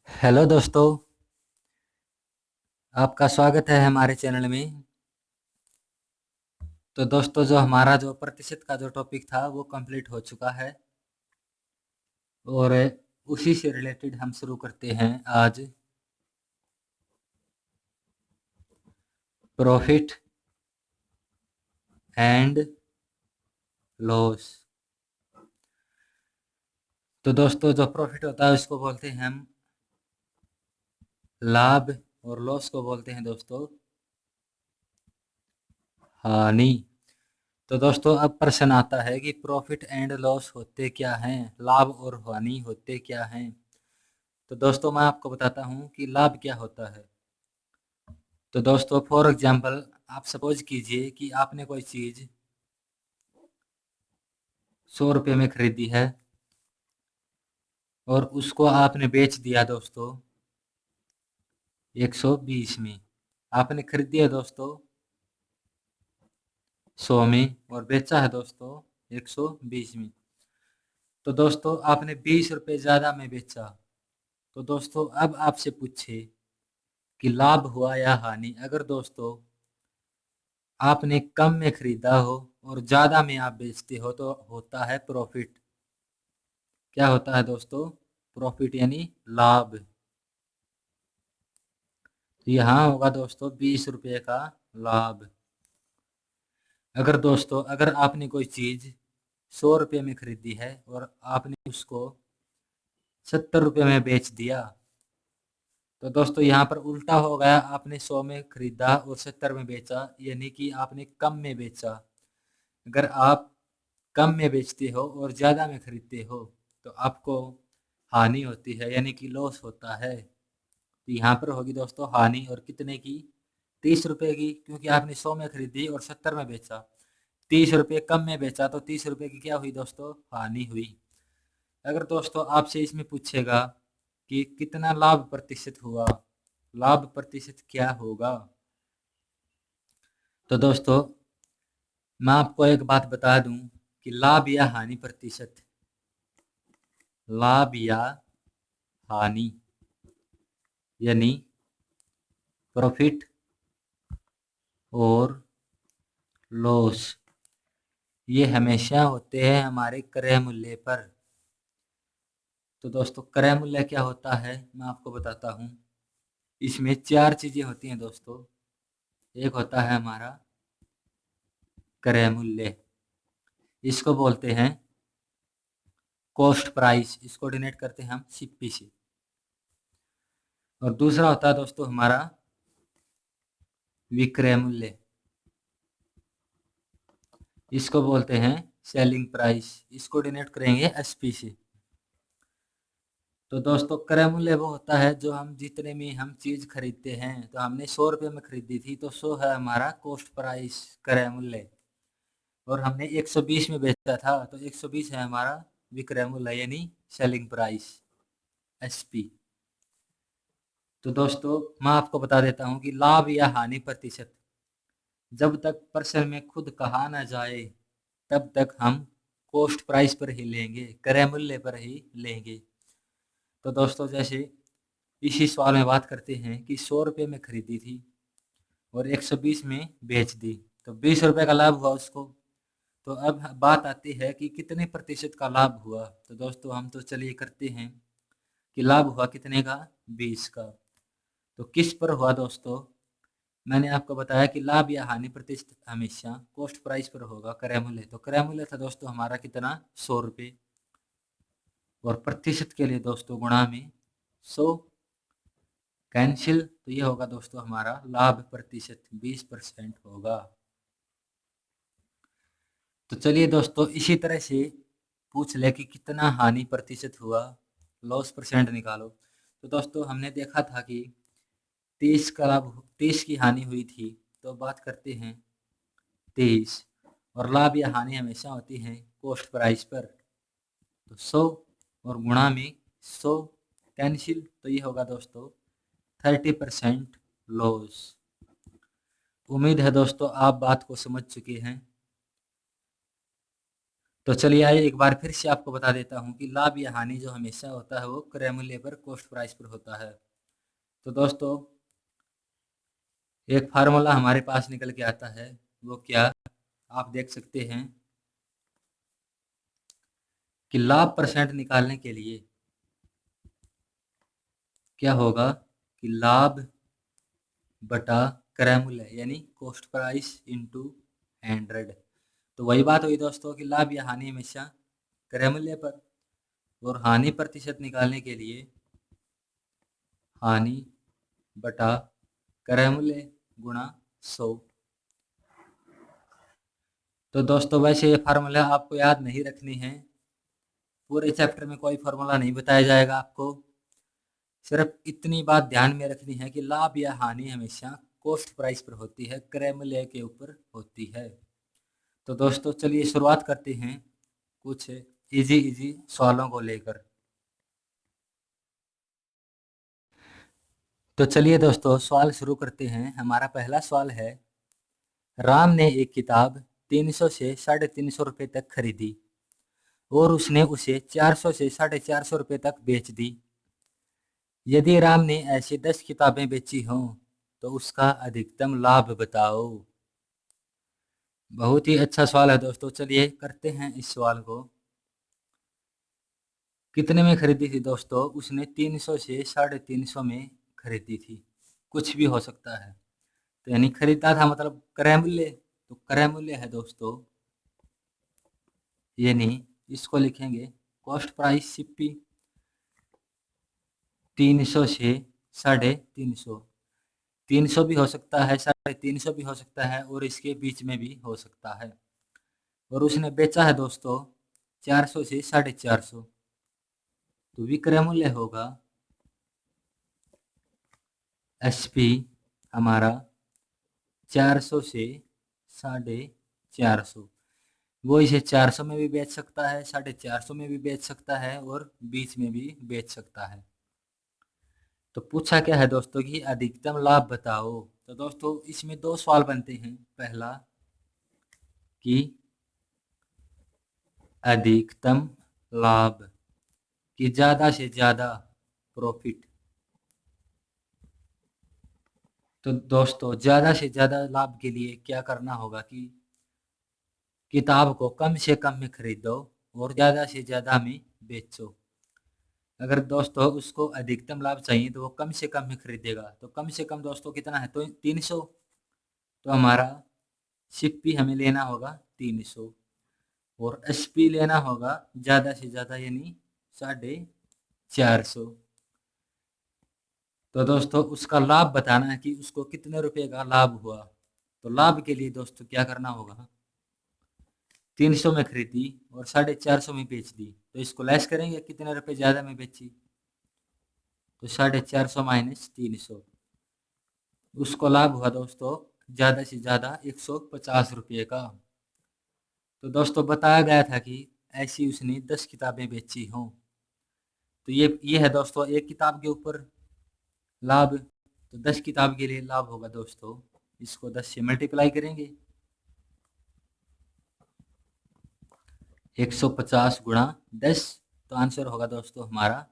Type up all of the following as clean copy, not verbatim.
Hello दोस्तों, आपका स्वागत है हमारे चैनल में। तो दोस्तों, जो हमारा जो प्रतिशत का जो टॉपिक था वो कंप्लीट हो चुका है और उसी से रिलेटेड हम शुरू करते हैं आज प्रॉफिट एंड लॉस। तो दोस्तों, जो प्रॉफिट होता है उसको बोलते हैं हम लाभ और लॉस को बोलते हैं दोस्तों हानि। तो दोस्तों, अब प्रश्न आता है कि प्रॉफिट एंड लॉस होते क्या हैं, लाभ और हानि होते क्या हैं। तो दोस्तों, मैं आपको बताता हूँ कि लाभ क्या होता है। तो दोस्तों, फॉर एग्जांपल आप सपोज कीजिए कि आपने कोई चीज़ 100 रुपये में खरीदी है और उसको आपने बेच दिया दोस्तों 120 में। आपने खरीदी है दोस्तों 100 में और बेचा है दोस्तों 120 में। तो दोस्तों, आपने 20 रुपये ज़्यादा में बेचा। तो दोस्तों, अब आपसे पूछे कि लाभ हुआ या हानि। अगर दोस्तों आपने कम में खरीदा हो और ज़्यादा में आप बेचते हो तो होता है प्रॉफिट। क्या होता है दोस्तों? प्रॉफिट यानी लाभ। तो यहाँ होगा दोस्तों 20 रुपये का लाभ। अगर दोस्तों, अगर आपने कोई चीज़ 100 रुपये में खरीदी है और आपने उसको 70 रुपये में बेच दिया, तो दोस्तों यहाँ पर उल्टा हो गया। आपने 100 में खरीदा और 70 में बेचा, यानी कि आपने कम में बेचा। अगर आप कम में बेचते हो और ज़्यादा में खरीदते हो तो आपको हानि होती है, यानी कि लॉस होता है। तो यहाँ पर होगी दोस्तों हानि, और कितने की? 30 रुपये की, क्योंकि आपने 100 में खरीदी और 70 में बेचा। 30 रुपये कम में बेचा तो 30 रुपये की क्या हुई दोस्तों? हानि हुई। अगर दोस्तों आपसे इसमें पूछेगा कि कितना लाभ प्रतिशत हुआ, लाभ प्रतिशत क्या होगा, तो दोस्तों मैं आपको एक बात बता दूं कि लाभ या हानि प्रतिशत, लाभ या हानि यानी प्रॉफिट और लॉस, ये हमेशा होते हैं हमारे क्रय मूल्य पर। तो दोस्तों, क्रय मूल्य क्या होता है मैं आपको बताता हूँ। इसमें 4 चीज़ें होती हैं दोस्तों। एक होता है हमारा क्रय मूल्य, इसको बोलते हैं कॉस्ट प्राइस, इसको डिनोट करते हैं हम सीपी से। और दूसरा होता है दोस्तों हमारा विक्रय मूल्य, इसको बोलते हैं सेलिंग प्राइस, इसको डिनोट करेंगे एसपी से। तो दोस्तों, क्रय मूल्य वो होता है जो हम जितने में हम चीज़ खरीदते हैं। तो हमने 100 रुपये में खरीदी थी तो 100 है हमारा कॉस्ट प्राइस, क्रय मूल्य। और हमने 120 में बेचा था तो 120 है हमारा विक्रय मूल्य, यानी सेलिंग प्राइस, एसपी। तो दोस्तों, मैं आपको बता देता हूँ कि लाभ या हानि प्रतिशत जब तक प्रश्न में खुद कहा ना जाए तब तक हम कॉस्ट प्राइस पर ही लेंगे, क्रय मूल्य पर ही लेंगे। तो दोस्तों, जैसे इसी सवाल में बात करते हैं कि 100 रुपये में खरीदी थी और 120 में बेच दी, तो 20 रुपये का लाभ हुआ उसको। तो अब बात आती है कि कितने प्रतिशत का लाभ हुआ। तो दोस्तों, हम तो चलिए करते हैं कि लाभ हुआ कितने का? 20 का। तो किस पर हुआ दोस्तों? मैंने आपको बताया कि लाभ या हानि प्रतिशत हमेशा कॉस्ट प्राइस पर होगा, क्रय मूल्य। तो क्रय मूल्य था दोस्तों हमारा कितना? 100 रुपये। और प्रतिशत के लिए दोस्तों गुणा में 100 कैंसिल, तो ये होगा दोस्तों हमारा लाभ प्रतिशत 20% होगा। तो चलिए दोस्तों, इसी तरह से पूछ ले कि कितना हानि प्रतिशत हुआ, लॉस परसेंट निकालो। तो दोस्तों, हमने देखा था कि 30 का लाभ, 30 की हानि हुई थी। तो बात करते हैं 23, और लाभ या हानि हमेशा होती है कॉस्ट प्राइस पर। तो 100 और गुणा में 100 कैंसिल, तो ये होगा दोस्तों 30% लॉस। उम्मीद है दोस्तों आप बात को समझ चुके हैं। तो चलिए आइए एक बार फिर से आपको बता देता हूँ कि लाभ या हानि जो हमेशा होता है वो क्रय मूल्य पर, कॉस्ट प्राइस पर होता है। तो दोस्तों एक फार्मूला हमारे पास निकल के आता है, वो क्या आप देख सकते हैं कि लाभ परसेंट निकालने के लिए क्या होगा कि लाभ बटा क्रय मूल्य यानी कॉस्ट प्राइस इंटू 100। तो वही बात हुई दोस्तों कि लाभ या हानि हमेशा क्रय मूल्य पर, और हानि प्रतिशत निकालने के लिए हानि बटा क्रय मूल्य गुणा 100। तो दोस्तों वैसे ये फार्मूला आपको याद नहीं रखनी है, पूरे चैप्टर में कोई फार्मूला नहीं बताया जाएगा आपको, सिर्फ इतनी बात ध्यान में रखनी है कि लाभ या हानि हमेशा कॉस्ट प्राइस पर होती है, क्रय मूल्य के ऊपर होती है। तो दोस्तों चलिए शुरुआत करते हैं कुछ इजी इजी सवालों को लेकर। तो चलिए दोस्तों सवाल शुरू करते हैं। हमारा पहला सवाल है, राम ने एक किताब 300 से 350 रुपये तक खरीदी और उसने उसे 400 से 450 रुपये तक बेच दी। यदि राम ने ऐसी 10 किताबें बेची हों तो उसका अधिकतम लाभ बताओ। बहुत ही अच्छा सवाल है दोस्तों, चलिए करते हैं इस सवाल को। कितने में खरीदी थी दोस्तों? उसने 300 से 350 में खरीदी थी, कुछ भी हो सकता है। तो यानी खरीदा था मतलब क्रय मूल्य, तो क्रय मूल्य है दोस्तों, यानी इसको लिखेंगे कॉस्ट प्राइस सीपी 300 से 350। 300 भी हो सकता है, 350 भी हो सकता है, और इसके बीच में भी हो सकता है। और उसने बेचा है दोस्तों 400 से 450, तो विक्रय मूल्य होगा एसपी हमारा 400 से 450। वो इसे 400 में भी बेच सकता है, 450 में भी बेच सकता है, और बीच में भी बेच सकता है। तो पूछा क्या है दोस्तों कि अधिकतम लाभ बताओ। तो दोस्तों इसमें दो सवाल बनते हैं। पहला कि अधिकतम लाभ, कि ज्यादा से ज्यादा प्रॉफिट। तो दोस्तों ज्यादा से ज्यादा लाभ के लिए क्या करना होगा कि किताब को कम से कम में खरीदो और ज्यादा से ज्यादा में बेचो। अगर दोस्तों उसको अधिकतम लाभ चाहिए तो वो कम से कम में खरीदेगा। तो कम से कम दोस्तों कितना है? तो 300। तो हमारा सीपी हमें लेना होगा 300, और एसपी लेना होगा ज्यादा से ज्यादा यानी 450। तो दोस्तों उसका लाभ बताना है कि उसको कितने रुपए का लाभ हुआ। तो लाभ के लिए दोस्तों क्या करना होगा, 300 में खरीदी और 450 में बेच दी, तो इसको लेस करेंगे, कितने रुपए ज्यादा में बेची, तो 450 माइनस 300। उसको लाभ हुआ दोस्तों ज्यादा से ज्यादा 150 रुपये का। तो दोस्तों बताया गया था कि ऐसी उसने 10 किताबें बेची हों। तो ये है दोस्तों एक किताब के ऊपर लाभ। तो 10 किताब के लिए लाभ होगा दोस्तों, इसको 10 से मल्टीप्लाई करेंगे, 150 गुणा 10, तो आंसर होगा दोस्तों हमारा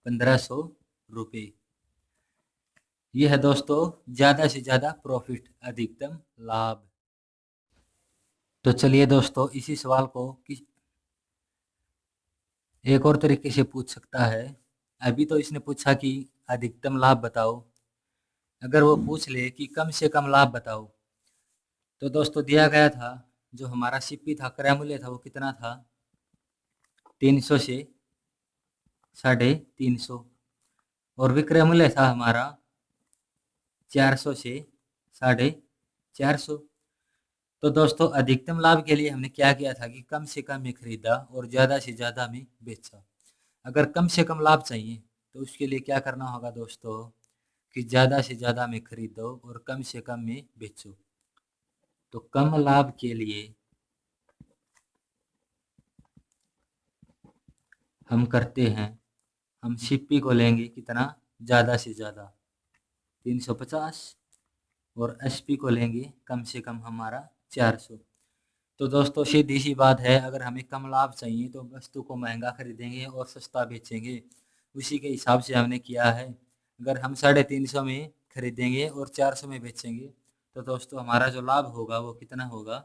1500 रुपये। ये है दोस्तों ज्यादा से ज्यादा प्रॉफिट, अधिकतम लाभ। तो चलिए दोस्तों इसी सवाल को एक और तरीके से पूछ सकता है। अभी तो इसने पूछा कि अधिकतम लाभ बताओ, अगर वो पूछ ले कि कम से कम लाभ बताओ, तो दोस्तों दिया गया था जो हमारा सीपी था, क्रय मूल्य था, वो कितना था 300 से 350, और विक्रय मूल्य था हमारा 400 से 450। तो दोस्तों अधिकतम लाभ के लिए हमने क्या किया था कि कम से कम में खरीदा और ज़्यादा से ज़्यादा में बेचा। अगर कम से कम लाभ चाहिए तो उसके लिए क्या करना होगा दोस्तों कि ज़्यादा से ज़्यादा में खरीदो और कम से कम में बेचो। तो कम लाभ के लिए हम करते हैं, हम सीपी को लेंगे कितना, ज़्यादा से ज़्यादा 350, और एसपी को लेंगे कम से कम हमारा 400। तो दोस्तों सीधी सी बात है, अगर हमें कम लाभ चाहिए तो वस्तु को महंगा खरीदेंगे और सस्ता बेचेंगे। उसी के हिसाब से हमने किया है। अगर हम 350 में खरीदेंगे और 400 में बेचेंगे तो दोस्तों हमारा जो लाभ होगा वो कितना होगा,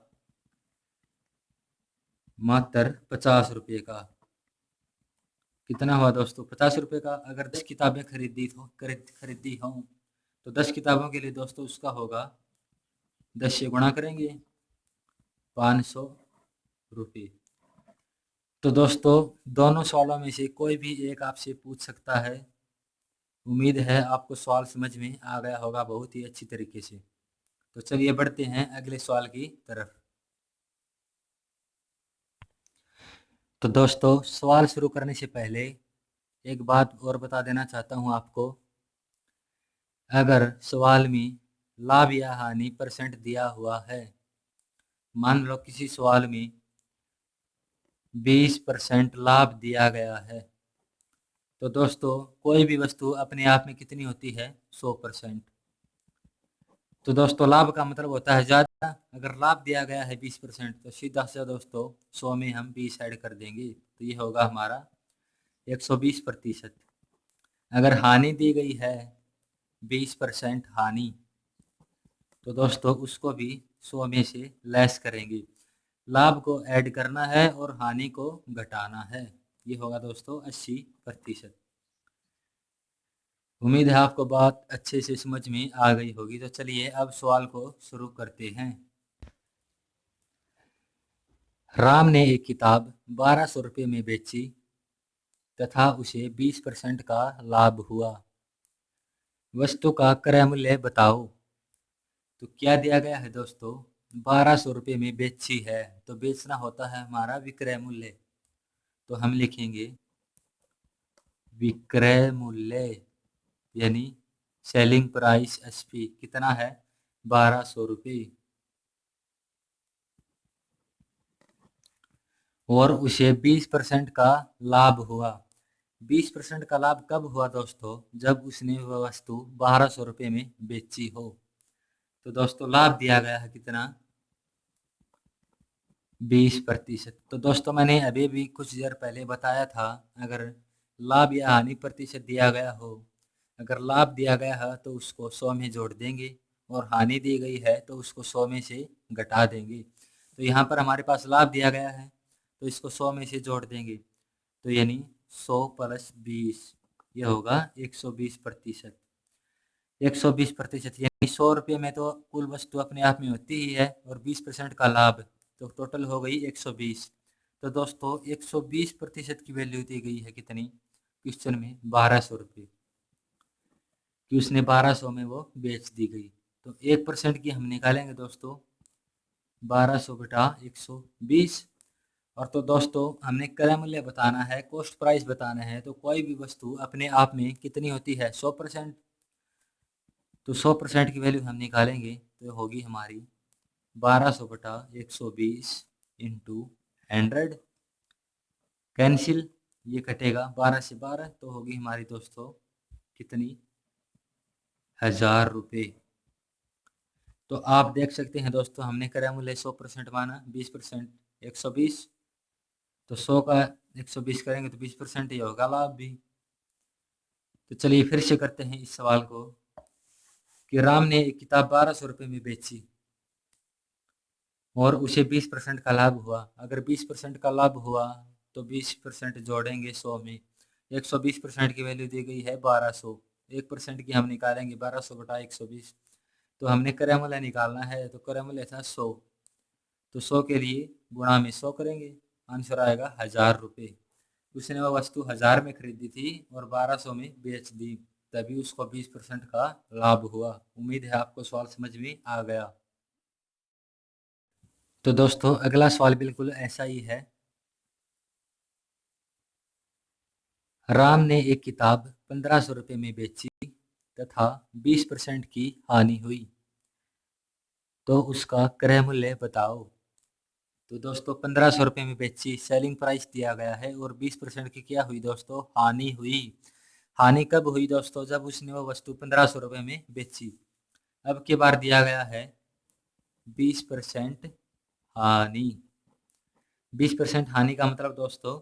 मात्र 50 रुपये का। कितना हुआ दोस्तों, 50 रुपये का। अगर 10 किताबें खरीदी हों तो 10 किताबों के लिए दोस्तों उसका होगा, 10 से गुणा करेंगे 500 रुपये। तो दोस्तों दोनों सवालों में से कोई भी एक आपसे पूछ सकता है। उम्मीद है आपको सवाल समझ में आ गया होगा बहुत ही अच्छी तरीके से। तो चलिए बढ़ते हैं अगले सवाल की तरफ। तो दोस्तों सवाल शुरू करने से पहले एक बात और बता देना चाहता हूँ आपको। अगर सवाल में लाभ या हानि परसेंट दिया हुआ है, मान लो किसी सवाल में 20% लाभ दिया गया है, तो दोस्तों कोई भी वस्तु अपने आप में कितनी होती है, 100%। तो दोस्तों लाभ का मतलब होता है ज़्यादा। अगर लाभ दिया गया है 20% तो सीधा से दोस्तों 100 में हम 20 ऐड कर देंगे तो ये होगा हमारा 120%। अगर हानि दी गई है 20% हानि, तो दोस्तों उसको भी 100 में से लेस करेंगे। लाभ को ऐड करना है और हानि को घटाना है। ये होगा दोस्तों 80%। उम्मीद है आपको बात अच्छे से समझ में आ गई होगी। तो चलिए अब सवाल को शुरू करते हैं। राम ने एक किताब 1200 रुपये में बेची तथा उसे 20% का लाभ हुआ। वस्तु का क्रय मूल्य बताओ। तो क्या दिया गया है दोस्तों, 1200 रुपये में बेची है, तो बेचना होता है हमारा विक्रय मूल्य। तो हम लिखेंगे विक्रय मूल्य यानी सेलिंग प्राइस एसपी कितना है, 1200 रुपये। और उसे 20% का लाभ हुआ। 20% का लाभ कब हुआ दोस्तों, जब उसने वह वस्तु 1200 रुपये में बेची हो। तो दोस्तों लाभ दिया गया है कितना, 20%। तो दोस्तों मैंने अभी भी कुछ देर पहले बताया था, अगर लाभ या हानि प्रतिशत दिया गया हो, अगर लाभ दिया गया है तो उसको 100 में जोड़ देंगे और हानि दी गई है तो उसको 100 में से घटा देंगे। तो यहाँ पर हमारे पास लाभ दिया गया है तो इसको 100 में से जोड़ देंगे, तो यानी 100 + 20 ये होगा 120%। 120% यानी 100 रुपये में तो कुल वस्तु अपने आप में होती ही है और 20% का लाभ, तो टोटल हो गई 120। तो दोस्तों 120% की वैल्यू दी गई है कितनी, क्वेश्चन में 1200 रुपये, कि उसने 1200 में वो बेच दी गई। तो 1% की हम निकालेंगे दोस्तों, 1200 बटा 120। और तो दोस्तों हमने क्रय मूल्य बताना है, कॉस्ट प्राइस बताना है, तो कोई भी वस्तु अपने आप में कितनी होती है, 100%। तो 100% की वैल्यू हम निकालेंगे तो होगी हमारी 1200 बटा 120 इंटू 100। कैंसिल, ये कटेगा 12 से 12, तो होगी हमारी दोस्तों कितनी, 1000 रुपये। तो आप देख सकते हैं दोस्तों हमने क्रय मूल्य 100% माना, 20% 120, तो 100 का 120 करेंगे तो 20% ही होगा लाभ भी। तो चलिए फिर से करते हैं इस सवाल को, कि राम ने एक किताब 1200 रुपये में बेची और उसे 20% का लाभ हुआ। अगर 20% का लाभ हुआ तो 20% जोड़ेंगे 100 में, 120% की वैल्यू दी गई है 1200, 1% की हम निकालेंगे 1200 बटा 120। तो हमने क्रय मूल्य निकालना है, तो क्रय मूल्य था 100, तो 100 के लिए गुणा में 100 करेंगे, आंसर आएगा 1000 रुपये। उसने वह वस्तु 1000 में खरीदी थी और 1200 में बेच दी, तभी उसको 20% का लाभ हुआ। उम्मीद है आपको सवाल समझ में आ गया। तो दोस्तों अगला सवाल बिल्कुल ऐसा ही है। राम ने एक किताब 1500 रुपये में बेची तथा 20% की हानि हुई, तो उसका क्रय मूल्य बताओ। तो दोस्तों 1500 रुपये में बेची, सेलिंग प्राइस दिया गया है, और 20% की क्या हुई दोस्तों, हानि हुई। हानि कब हुई दोस्तों, जब उसने वो वस्तु 1500 रुपये में बेची। अब की बार दिया गया है 20% हानि। 20% हानि का मतलब दोस्तों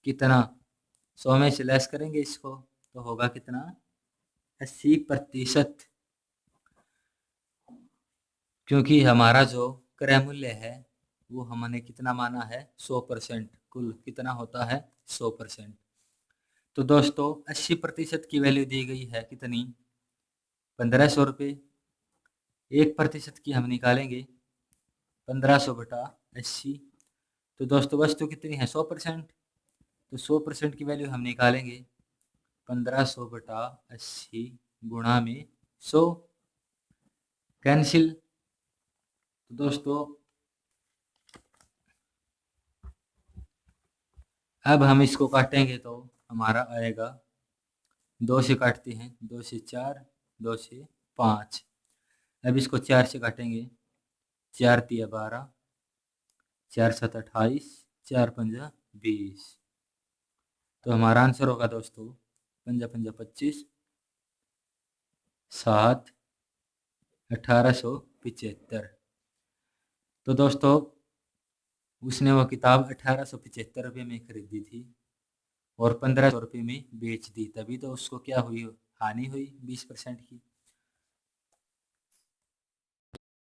कितना? 100 में से लेस करेंगे इसको तो होगा कितना? 80%। क्योंकि हमारा जो क्रय मूल्य है वो हमने कितना माना है? 100%। कुल कितना होता है? 100%। तो दोस्तों 80% की वैल्यू दी गई है कितनी? 1500 रुपये। 1% की हम निकालेंगे 1500 बटा 80। तो दोस्तों वस्तु कितनी है? 100%। तो 100% की वैल्यू हम निकालेंगे 1500 बटा 80 गुणा में 100। कैंसिल। तो दोस्तों अब हम इसको काटेंगे तो हमारा आएगा, 2 से काटते हैं, 2 से 4, 2 से 5। अब इसको 4 से काटेंगे, 4 तिया 12, 4 7 28, 4 पंजा 20। तो हमारा आंसर होगा दोस्तों 5 पंजा 25, 7 1875। तो दोस्तों उसने वो किताब 1875 रुपये में खरीदी थी और 1500 रुपये में बेच दी, तभी तो उसको क्या हुई? हानि हुई 20% की।